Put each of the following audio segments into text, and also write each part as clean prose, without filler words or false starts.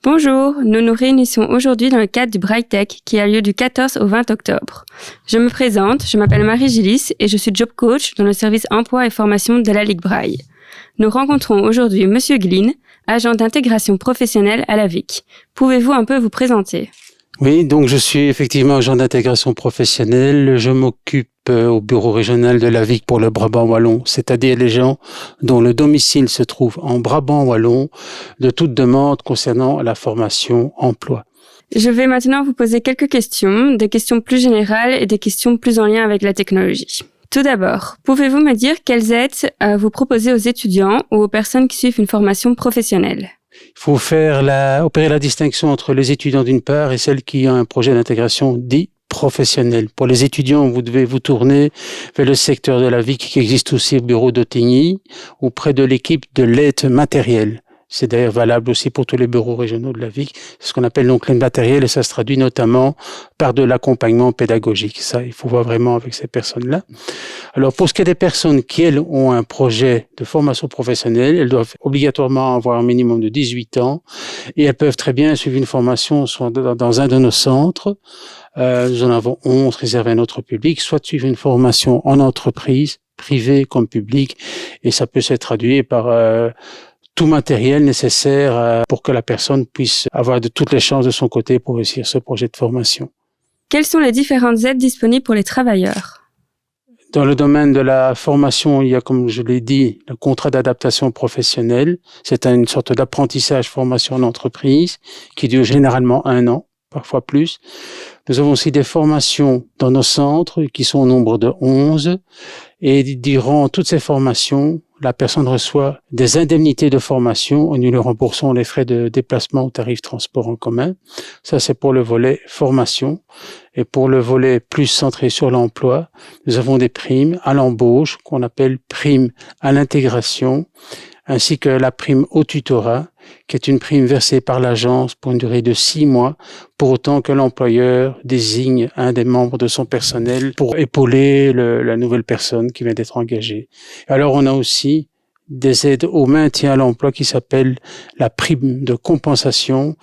Bonjour, nous nous réunissons aujourd'hui dans le cadre du Braille Tech qui a lieu du 14 au 20 octobre. Je me présente, je m'appelle Marie Gillis et je suis job coach dans le service emploi et formation de la Ligue Braille. Nous rencontrons aujourd'hui Monsieur Glynn, agent d'intégration professionnelle à la VIC. Pouvez-vous un peu vous présenter ? Oui, donc je suis effectivement agent d'intégration professionnelle. Je m'occupe au bureau régional de la VIC pour le Brabant wallon, c'est-à-dire les gens dont le domicile se trouve en Brabant wallon, de toute demande concernant la formation emploi. Je vais maintenant vous poser quelques questions, des questions plus générales et des questions plus en lien avec la technologie. Tout d'abord, pouvez-vous me dire quelles aides vous proposez aux étudiants ou aux personnes qui suivent une formation professionnelle ? Il faut opérer la distinction entre les étudiants d'une part et celles qui ont un projet d'intégration dit professionnel. Pour les étudiants, vous devez vous tourner vers le secteur de la VIC qui existe aussi au bureau d'Ottigny, auprès de l'équipe de l'aide matérielle. C'est d'ailleurs valable aussi pour tous les bureaux régionaux de la VIC. C'est ce qu'on appelle donc l'aide matérielle et ça se traduit notamment par de l'accompagnement pédagogique. Ça, il faut voir vraiment avec ces personnes-là. Alors, pour ce qui est des personnes qui, elles, ont un projet de formation professionnelle, elles doivent obligatoirement avoir un minimum de 18 ans et elles peuvent très bien suivre une formation soit dans un de nos centres. Nous en avons 11 réservés à notre public, soit suivre une formation en entreprise, privée comme publique, et ça peut se traduire par tout matériel nécessaire pour que la personne puisse avoir de toutes les chances de son côté pour réussir ce projet de formation. Quelles sont les différentes aides disponibles pour les travailleurs ? Dans le domaine de la formation, il y a, comme je l'ai dit, le contrat d'adaptation professionnelle. C'est une sorte d'apprentissage formation en entreprise qui dure généralement 1 an, parfois plus. Nous avons aussi des formations dans nos centres qui sont au nombre de 11 et durant toutes ces formations, la personne reçoit des indemnités de formation et nous lui remboursons les frais de déplacement au tarif transport en commun. Ça, c'est pour le volet formation. Et pour le volet plus centré sur l'emploi, nous avons des primes à l'embauche qu'on appelle primes à l'intégration, ainsi que la prime au tutorat, qui est une prime versée par l'agence pour une durée de 6 mois, pour autant que l'employeur désigne un des membres de son personnel pour épauler la nouvelle personne qui vient d'être engagée. Alors, on a aussi des aides au maintien à l'emploi qui s'appelle la prime de compensation,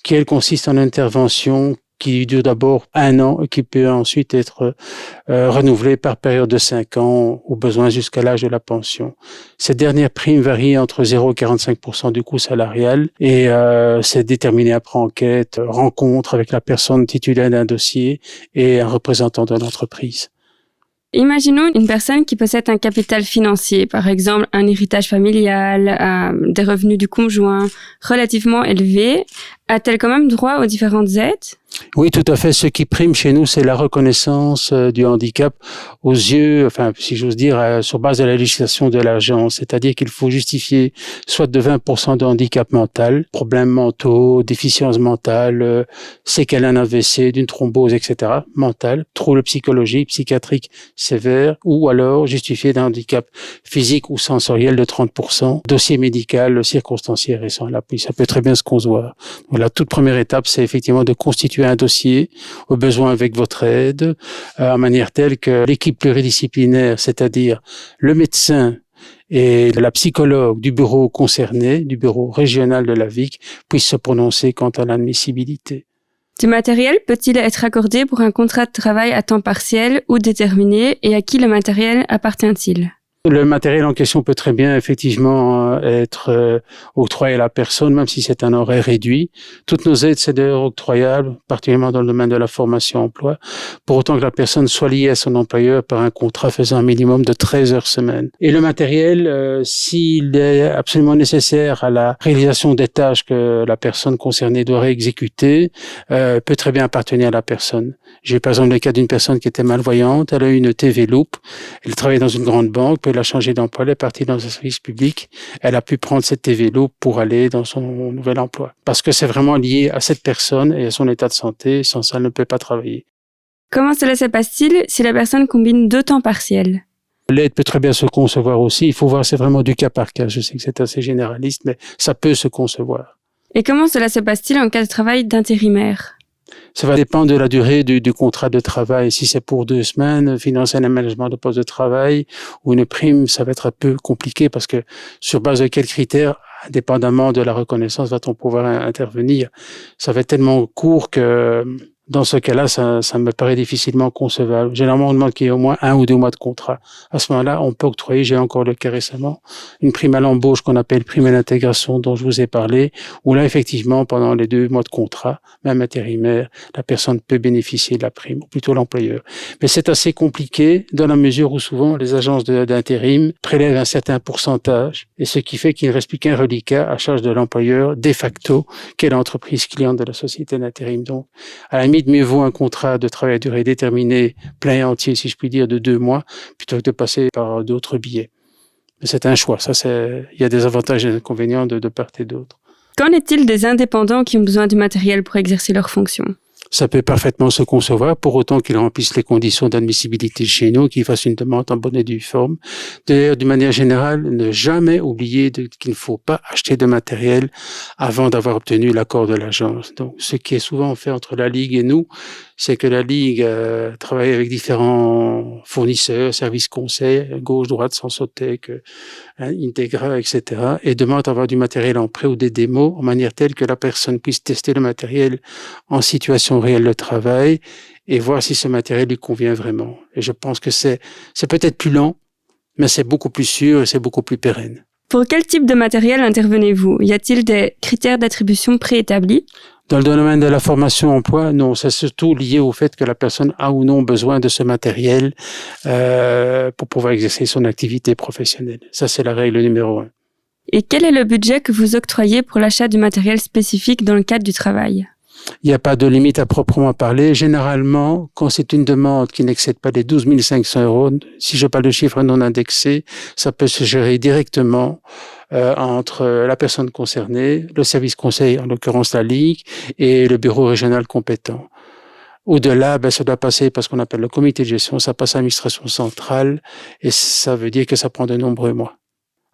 qui, elle, consiste en une intervention qui dure d'abord 1 an et qui peut ensuite être renouvelée par période de 5 ans, au besoin jusqu'à l'âge de la pension. Cette dernière prime varie entre 0 et 45% du coût salarial et c'est déterminé après enquête, rencontre avec la personne titulaire d'un dossier et un représentant de l'entreprise. Imaginons une personne qui possède un capital financier, par exemple un héritage familial, des revenus du conjoint relativement élevés. A-t-elle quand même droit aux différentes aides ? Oui, tout à fait. Ce qui prime chez nous, c'est la reconnaissance du handicap aux yeux, enfin, si j'ose dire, sur base de la législation de l'agence. C'est-à-dire qu'il faut justifier soit de 20% de handicap mental, problèmes mentaux, déficience mentale, séquelles d'un AVC, d'une thrombose, etc. mental, troubles psychologiques, psychiatriques sévères, ou alors justifier d'un handicap physique ou sensoriel de 30%, dossier médical circonstancié récent à l'appui. Ça peut très bien se concevoir. Donc, la toute première étape, c'est effectivement de constituer un dossier, au besoin avec votre aide, à manière telle que l'équipe pluridisciplinaire, c'est-à-dire le médecin et la psychologue du bureau concerné, du bureau régional de la VIC, puissent se prononcer quant à l'admissibilité. Du matériel peut-il être accordé pour un contrat de travail à temps partiel ou déterminé et à qui le matériel appartient-il ? Le matériel en question peut très bien effectivement être octroyé à la personne, même si c'est un horaire réduit. Toutes nos aides, c'est d'ailleurs octroyable, particulièrement dans le domaine de la formation emploi, pour autant que la personne soit liée à son employeur par un contrat faisant un minimum de 13 heures semaine. Et le matériel, s'il est absolument nécessaire à la réalisation des tâches que la personne concernée doit exécuter, peut très bien appartenir à la personne. J'ai par exemple le cas d'une personne qui était malvoyante, elle a eu une TV Loop, elle travaillait dans une grande banque, elle a changé d'emploi, elle est partie dans un service public, elle a pu prendre cette TV Loop pour aller dans son nouvel emploi. Parce que c'est vraiment lié à cette personne et à son état de santé, sans ça elle ne peut pas travailler. Comment cela se passe-t-il si la personne combine 2 temps partiels ? L'aide peut très bien se concevoir aussi, il faut voir, c'est vraiment du cas par cas, je sais que c'est assez généraliste, mais ça peut se concevoir. Et comment cela se passe-t-il en cas de travail d'intérimaire ? Ça va dépendre de la durée du contrat de travail. Si c'est pour 2 semaines, financer un aménagement de poste de travail ou une prime, ça va être un peu compliqué parce que sur base de quels critères indépendamment de la reconnaissance, va-t-on pouvoir intervenir? Ça va être tellement court que dans ce cas-là, ça me paraît difficilement concevable. Généralement, on demande qu'il y ait au moins 1 ou 2 mois de contrat. À ce moment-là, on peut octroyer, j'ai encore le cas récemment, une prime à l'embauche qu'on appelle prime à l'intégration dont je vous ai parlé, où là, effectivement, pendant les 2 mois de contrat, même intérimaire, la personne peut bénéficier de la prime, ou plutôt l'employeur. Mais c'est assez compliqué dans la mesure où souvent les agences d'intérim prélèvent un certain pourcentage, et ce qui fait qu'il ne reste plus qu'un reliquat à charge de l'employeur de facto, qui est l'entreprise cliente de la société d'intérim. Donc, à la limite, mieux vaut un contrat de travail à durée déterminée, plein et entier, si je puis dire, de 2 mois, plutôt que de passer par d'autres billets. Mais c'est un choix. Il y a des avantages et des inconvénients de part et d'autre. Qu'en est-il des indépendants qui ont besoin du matériel pour exercer leurs fonctions? Ça peut parfaitement se concevoir, pour autant qu'ils remplissent les conditions d'admissibilité chez nous, qu'ils fassent une demande en bonne et due forme. D'ailleurs, d'une manière générale, ne jamais oublier qu'il ne faut pas acheter de matériel avant d'avoir obtenu l'accord de l'agence. Donc, ce qui est souvent fait entre la Ligue et nous, c'est que la Ligue travaille avec différents fournisseurs, services conseils, gauche, droite, Sensotec, Integra, etc., et demande d'avoir du matériel en prêt ou des démos, en manière telle que la personne puisse tester le matériel en situation réelle de travail et voir si ce matériel lui convient vraiment. Et je pense que c'est peut-être plus lent, mais c'est beaucoup plus sûr et c'est beaucoup plus pérenne. Pour quel type de matériel intervenez-vous? Y a-t-il des critères d'attribution préétablis? Dans le domaine de la formation emploi, non, c'est surtout lié au fait que la personne a ou non besoin de ce matériel pour pouvoir exercer son activité professionnelle. Ça, c'est la règle numéro 1. Et quel est le budget que vous octroyez pour l'achat du matériel spécifique dans le cadre du travail? Il n'y a pas de limite à proprement parler. Généralement, quand c'est une demande qui n'excède pas les 12 500 €, si je parle de chiffres non indexés, ça peut se gérer directement entre la personne concernée, le service conseil, en l'occurrence la Ligue, et le bureau régional compétent. Au-delà, ça doit passer par ce qu'on appelle le comité de gestion, ça passe à l'administration centrale, et ça veut dire que ça prend de nombreux mois.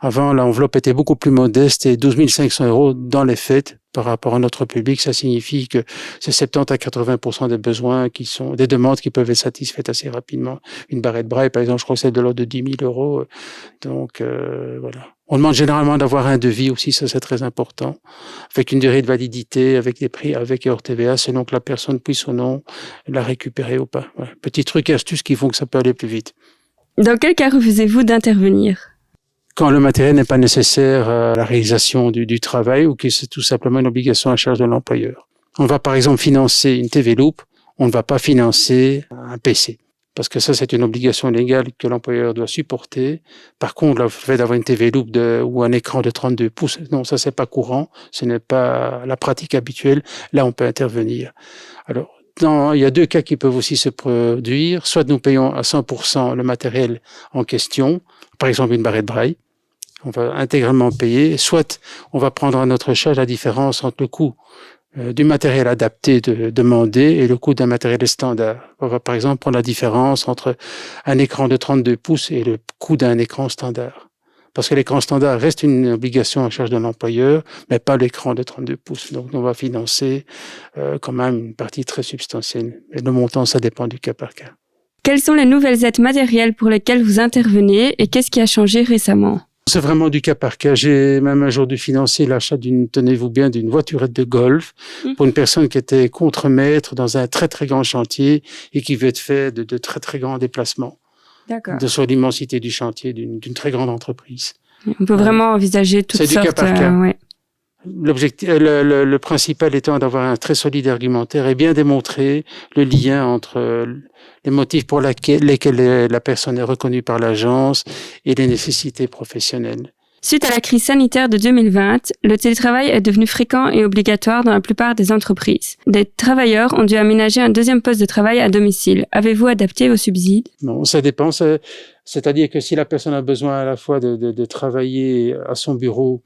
Avant, l'enveloppe était beaucoup plus modeste et 12 500 € dans les faits par rapport à notre public, ça signifie que c'est 70 à 80% des besoins des demandes qui peuvent être satisfaites assez rapidement. Une barrette braille, par exemple, je crois que c'est de l'ordre de 10 000 €. Donc, voilà. On demande généralement d'avoir un devis aussi, ça c'est très important, avec une durée de validité, avec des prix, avec et hors TVA, selon que la personne puisse ou non la récupérer ou pas. Voilà. Petits trucs et astuces qui font que ça peut aller plus vite. Dans quel cas refusez-vous d'intervenir? Quand le matériel n'est pas nécessaire à la réalisation du travail ou que c'est tout simplement une obligation à charge de l'employeur. On va par exemple financer une TV Loop, on ne va pas financer un PC. Parce que ça, c'est une obligation légale que l'employeur doit supporter. Par contre, le fait d'avoir une TV Loop ou un écran de 32 pouces, non, ça, c'est pas courant. Ce n'est pas la pratique habituelle. Là, on peut intervenir. Alors, il y a 2 cas qui peuvent aussi se produire. Soit nous payons à 100% le matériel en question, par exemple une barrette braille. On va intégralement payer. Soit on va prendre à notre charge la différence entre le coût du matériel adapté demandé et le coût d'un matériel standard. On va par exemple prendre la différence entre un écran de 32 pouces et le coût d'un écran standard. Parce que l'écran standard reste une obligation à charge de l'employeur, mais pas l'écran de 32 pouces. Donc on va financer quand même une partie très substantielle. Et le montant, ça dépend du cas par cas. Quelles sont les nouvelles aides matérielles pour lesquelles vous intervenez et qu'est-ce qui a changé récemment? C'est vraiment du cas par cas. J'ai même un jour dû financer l'achat tenez-vous bien, d'une voiturette de golf pour une personne qui était contremaître dans un très très grand chantier et qui veut être fait de très très grands déplacements. D'accord. Sur l'immensité du chantier d'une très grande entreprise. On peut vraiment envisager toutes sortes. C'est du cas par cas. Ouais. L'objectif, le principal étant d'avoir un très solide argumentaire et bien démontrer le lien entre les motifs pour lesquels la personne est reconnue par l'agence et les nécessités professionnelles. Suite à la crise sanitaire de 2020, le télétravail est devenu fréquent et obligatoire dans la plupart des entreprises. Des travailleurs ont dû aménager un deuxième poste de travail à domicile. Avez-vous adapté vos subsides? Non, ça dépend. C'est-à-dire que si la personne a besoin à la fois de travailler à son bureau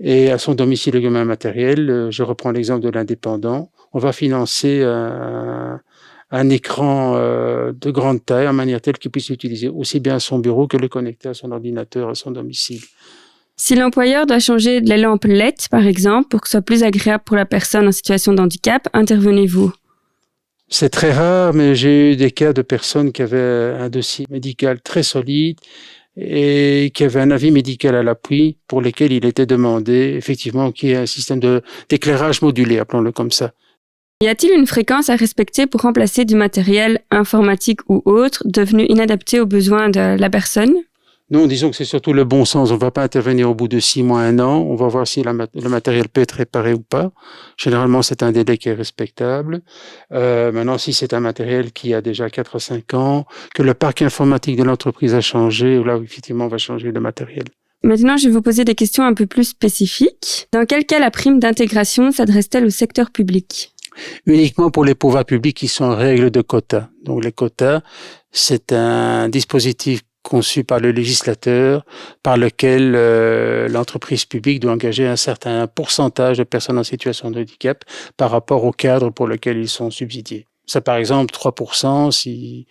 et à son domicile le même matériel, je reprends l'exemple de l'indépendant, on va financer un écran de grande taille en manière telle qu'il puisse l'utiliser aussi bien à son bureau que le connecter à son ordinateur, à son domicile. Si l'employeur doit changer les lampes LED, par exemple, pour que ce soit plus agréable pour la personne en situation de handicap, intervenez-vous? C'est très rare, mais j'ai eu des cas de personnes qui avaient un dossier médical très solide et qu'il y avait un avis médical à l'appui pour lesquels il était demandé effectivement qu'il y ait un système d'éclairage modulé, appelons-le comme ça. Y a-t-il une fréquence à respecter pour remplacer du matériel informatique ou autre devenu inadapté aux besoins de la personne? Non, disons que c'est surtout le bon sens. On ne va pas intervenir au bout de 6 mois, 1 an. On va voir si le matériel peut être réparé ou pas. Généralement, c'est un délai qui est respectable. Maintenant, si c'est un matériel qui a déjà 4 à 5 ans, que le parc informatique de l'entreprise a changé, là, effectivement, on va changer le matériel. Maintenant, je vais vous poser des questions un peu plus spécifiques. Dans quel cas la prime d'intégration s'adresse-t-elle au secteur public? Uniquement pour les pouvoirs publics qui sont en règle de quotas. Donc, les quotas, c'est un dispositif conçu par le législateur, par lequel l'entreprise publique doit engager un certain pourcentage de personnes en situation de handicap par rapport au cadre pour lequel ils sont subsidiés. C'est par exemple 3%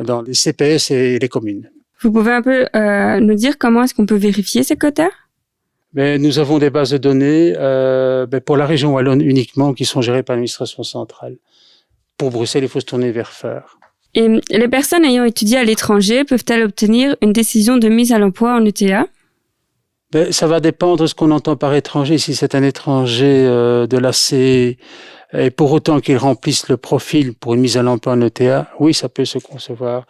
dans les CPS et les communes. Vous pouvez un peu nous dire comment est-ce qu'on peut vérifier ces quotas? Nous avons des bases de données pour la région wallonne uniquement qui sont gérées par l'administration centrale. Pour Bruxelles, il faut se tourner vers Phare. Et les personnes ayant étudié à l'étranger peuvent-elles obtenir une décision de mise à l'emploi en ETA? Ça va dépendre de ce qu'on entend par étranger. Si c'est un étranger de la CE, et pour autant qu'il remplisse le profil pour une mise à l'emploi en ETA, oui, ça peut se concevoir.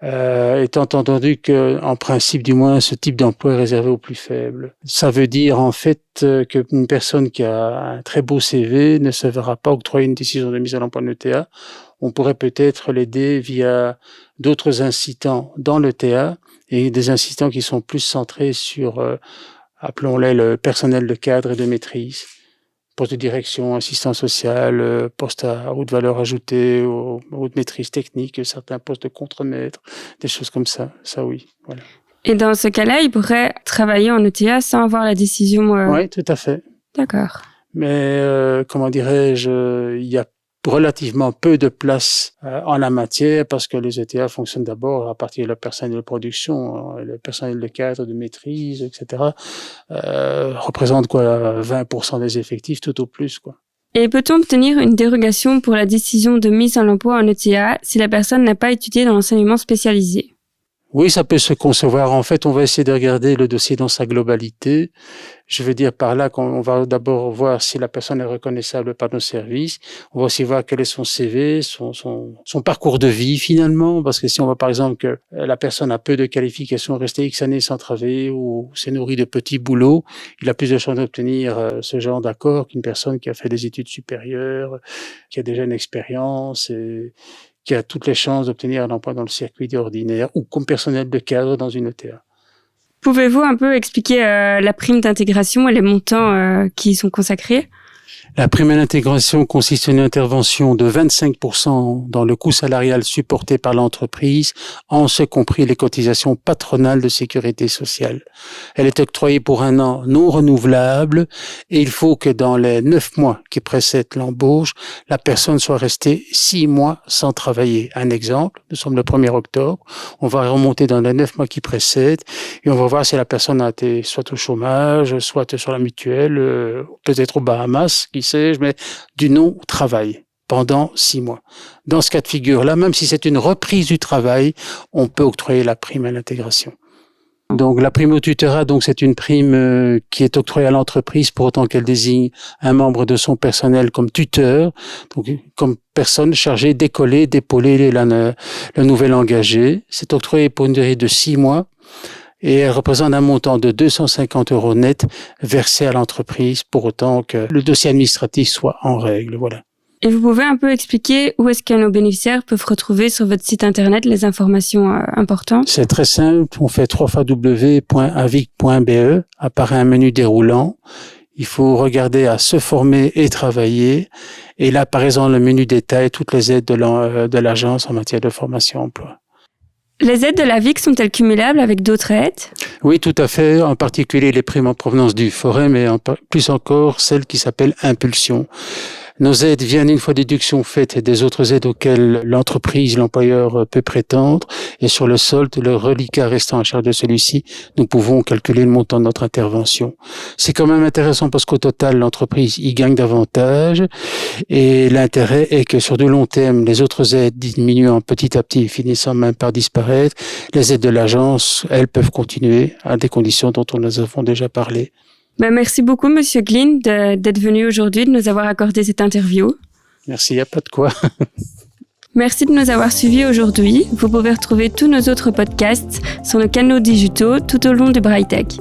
Étant entendu que, en principe, du moins, ce type d'emploi est réservé aux plus faibles. Ça veut dire, en fait, qu'une personne qui a un très beau CV ne se verra pas octroyer une décision de mise à l'emploi en ETA. On pourrait peut-être l'aider via d'autres incitants dans l'ETA et des incitants qui sont plus centrés sur, appelons-les le personnel de cadre et de maîtrise. Poste de direction, assistant social, poste à haute valeur ajoutée, haute maîtrise technique, certains postes de contremaître, des choses comme ça. Ça, oui, voilà. Et dans ce cas-là, il pourrait travailler en ETA sans avoir la décision... Oui, tout à fait. D'accord. Mais, comment dirais-je, il y a relativement peu de place en la matière parce que les ETA fonctionnent d'abord à partir de la personnel de production, le personnel de cadre, de maîtrise, etc. Représente quoi 20% des effectifs tout au plus, quoi. Et peut-on obtenir une dérogation pour la décision de mise à l'emploi en ETA si la personne n'a pas étudié dans l'enseignement spécialisé? Oui, ça peut se concevoir. En fait, on va essayer de regarder le dossier dans sa globalité. Je veux dire par là qu'on va d'abord voir si la personne est reconnaissable par nos services. On va aussi voir quel est son CV, son parcours de vie finalement. Parce que si on voit par exemple que la personne a peu de qualifications, restée X années sans travailler ou s'est nourrie de petits boulots, il a plus de chances d'obtenir ce genre d'accord qu'une personne qui a fait des études supérieures, qui a déjà une expérience et qui a toutes les chances d'obtenir un emploi dans le circuit ordinaire ou comme personnel de cadre dans une ETA. Pouvez-vous un peu expliquer la prime d'intégration et les montants qui y sont consacrés? La prime à l'intégration consiste en une intervention de 25% dans le coût salarial supporté par l'entreprise, en ce compris les cotisations patronales de sécurité sociale. Elle est octroyée pour 1 an non renouvelable et il faut que dans les 9 mois qui précèdent l'embauche, la personne soit restée 6 mois sans travailler. Un exemple, nous sommes le 1er octobre, on va remonter dans les 9 mois qui précèdent et on va voir si la personne a été soit au chômage, soit sur la mutuelle, peut-être aux Bahamas, qui sais-je, mais du non-travail pendant 6 mois. Dans ce cas de figure-là, même si c'est une reprise du travail, on peut octroyer la prime à l'intégration. Donc la prime au tutorat, donc c'est une prime qui est octroyée à l'entreprise pour autant qu'elle désigne un membre de son personnel comme tuteur, donc comme personne chargée d'épauler le nouvel engagé. C'est octroyé pour une durée de 6 mois. Et elle représente un montant de 250 € net versé à l'entreprise pour autant que le dossier administratif soit en règle. Voilà. Et vous pouvez un peu expliquer où est-ce que nos bénéficiaires peuvent retrouver sur votre site internet les informations importantes? C'est très simple. On fait www.avic.be. Apparaît un menu déroulant. Il faut regarder à se former et travailler. Et là, par exemple, le menu détaille toutes les aides de l'agence en matière de formation emploi. Les aides de l'AVIC sont-elles cumulables avec d'autres aides? Oui, tout à fait. En particulier les primes en provenance du Forêt, mais plus encore celle qui s'appelle Impulsion. Nos aides viennent une fois déduction faite des autres aides auxquelles l'entreprise, l'employeur peut prétendre. Et sur le solde, le reliquat restant à charge de celui-ci, nous pouvons calculer le montant de notre intervention. C'est quand même intéressant parce qu'au total, l'entreprise y gagne davantage. Et l'intérêt est que sur du long terme, les autres aides diminuant petit à petit, finissant même par disparaître, les aides de l'agence, elles peuvent continuer à des conditions dont nous avons déjà parlé. Merci beaucoup, Monsieur Glynn, d'être venu aujourd'hui, de nous avoir accordé cette interview. Merci, il n'y a pas de quoi. Merci de nous avoir suivis aujourd'hui. Vous pouvez retrouver tous nos autres podcasts sur nos canaux digitaux tout au long de Brightech.